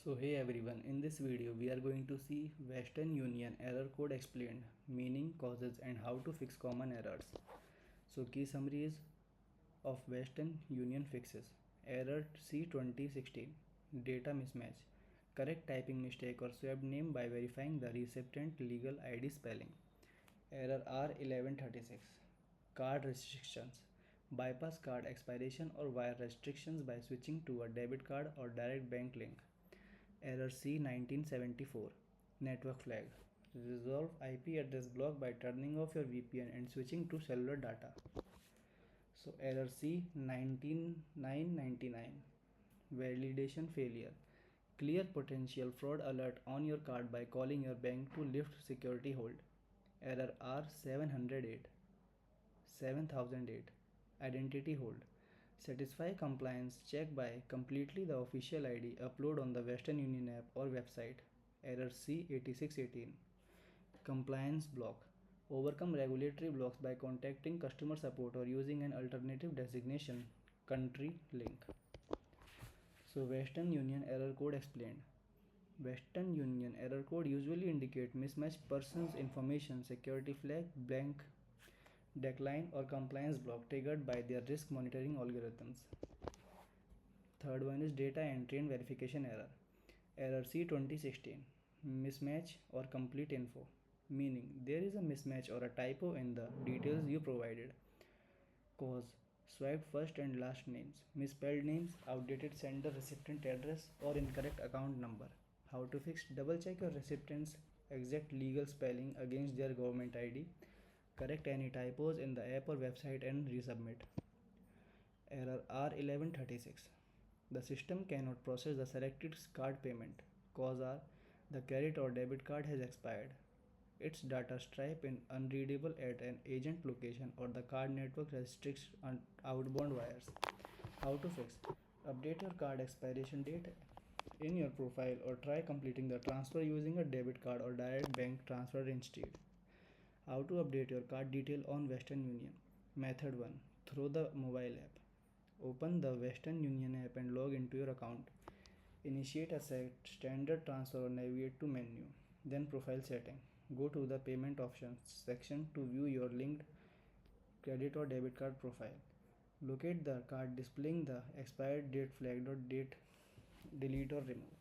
So hey everyone, in this video we are going to see Western Union error code explained, meaning, causes and how to fix common errors. So key summaries of Western Union fixes. Error C2016, data mismatch, correct typing mistake or swapped name by verifying the recipient legal ID spelling. Error R1136, card restrictions, bypass card expiration or wire restrictions by switching to a debit card or direct bank link. Error C 1974, network flag, resolve IP address block by turning off your VPN and switching to cellular data. So error C 19999, validation failure, clear potential fraud alert on your card by calling your bank to lift security hold. Error R 708, 7008, identity hold, satisfy compliance check by completely the official ID upload on the Western Union app or website. Error C 8618, compliance block, overcome regulatory blocks by contacting customer support or using an alternative designation country link. So Western Union error code explained. Western Union error code usually indicate mismatched person's information, security flag, blank decline or compliance block triggered by their risk monitoring algorithms. Third one is data entry and verification error. Error C2016, mismatch or complete info, meaning there is a mismatch or a typo in the details you provided. Cause, swiped first and last names, misspelled names, outdated sender recipient address or incorrect account number. How to fix? Double check your recipient's exact legal spelling against their government ID. Correct any typos in the app or website and resubmit. Error R1136, the system cannot process the selected card payment. Cause are the credit or debit card has expired, its data stripe is unreadable at an agent location, or the card network restricts outbound wires. How to fix? Update your card expiration date in your profile or try completing the transfer using a debit card or direct bank transfer instead. How to update your card detail on Western Union? Method 1. Through the mobile app. Open the Western Union app and log into your account. Initiate a standard transfer or navigate to menu. Then profile setting. Go to the payment options section to view your linked credit or debit card profile. Locate the card displaying the expired date flagged or date, delete or remove.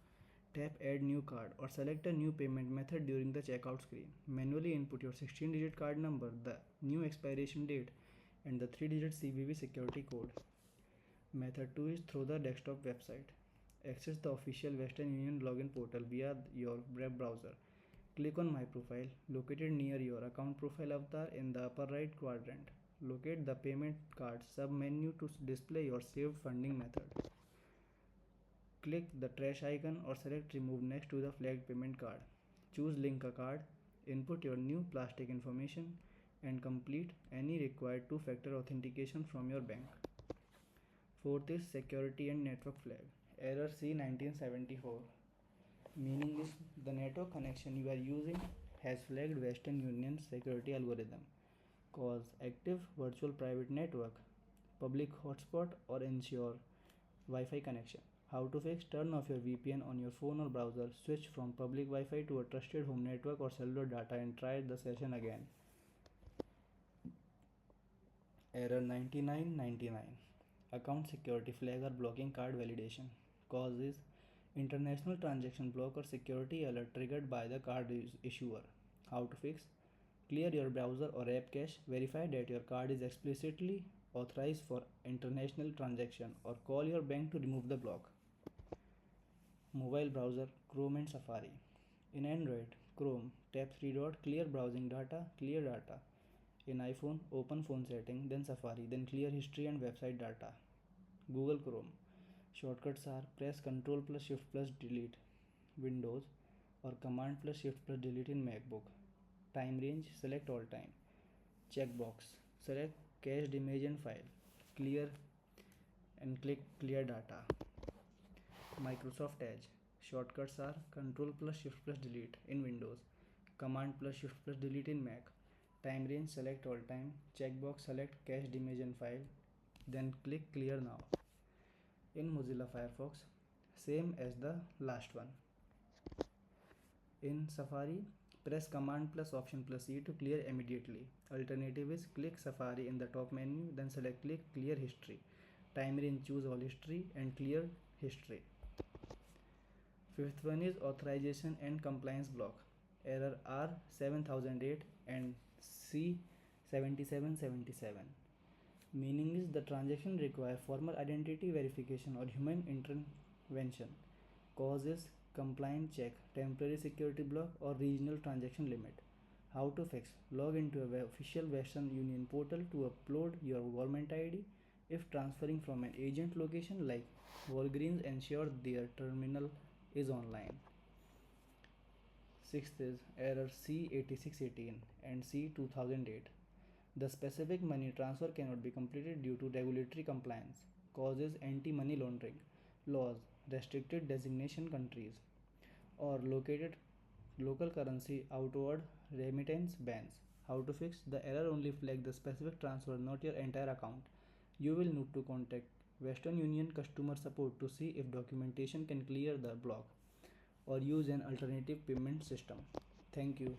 Tap add new card or select a new payment method during the checkout screen. Manually input your 16-digit card number, the new expiration date and the 3-digit CVV security code. Method 2 is through the desktop website. Access the official Western Union login portal via your web browser. Click on My Profile, located near your account profile avatar in the upper right quadrant. Locate the Payment Card sub-menu to display your saved funding method. Click the trash icon or select Remove next to the flagged payment card. Choose Link a card, input your new plastic information and complete any required two-factor authentication from your bank. Fourth is Security and Network Flag. Error C1974, meaning is the network connection you are using has flagged Western Union's security algorithm. Cause active virtual private network, public hotspot or ensure Wi-Fi connection. How to fix? Turn off your VPN on your phone or browser, switch from public Wi-Fi to a trusted home network or cellular data and try the session again. Error 9999, account security flag or blocking card validation. Cause is international transaction block or security alert triggered by the card issuer. How to fix? Clear your browser or app cache, verify that your card is explicitly authorized for international transaction or call your bank to remove the block. Mobile browser, Chrome and Safari. In Android, Chrome, tap 3 dot, clear browsing data, clear data. In iPhone, open phone setting, then Safari, then clear history and website data. Google Chrome. Shortcuts are press Ctrl plus Shift plus Delete Windows or Command plus Shift plus Delete in MacBook. Time range, select all time. Checkbox, select cached image and file. Clear and click clear data. Microsoft Edge. Shortcuts are Ctrl plus Shift plus Delete in Windows, Command plus Shift plus Delete in Mac. Time range, select all time. Checkbox, select cached image and file. Then click clear now. In Mozilla Firefox, same as the last one. In Safari, press Command plus Option plus E to clear immediately. Alternative is click Safari in the top menu, then select click Clear History. Timer in choose all history and clear history. Fifth one is authorization and compliance block. Error R7008 and C7777. Meaning is the transaction require formal identity verification or human intervention. Cause is compliance check, temporary security block or regional transaction limit. How to fix? Log into a official Western Union portal to upload your government ID. If transferring from an agent location like Walgreens, ensure their terminal is online. Sixth is error C8618 and C2008. The specific money transfer cannot be completed due to regulatory compliance. Causes anti-money laundering laws, restricted designation countries, or located local currency outward remittance bans. How to fix? The error only flag the specific transfer, not your entire account. You will need to contact Western Union customer support to see if documentation can clear the block or use an alternative payment system. Thank you.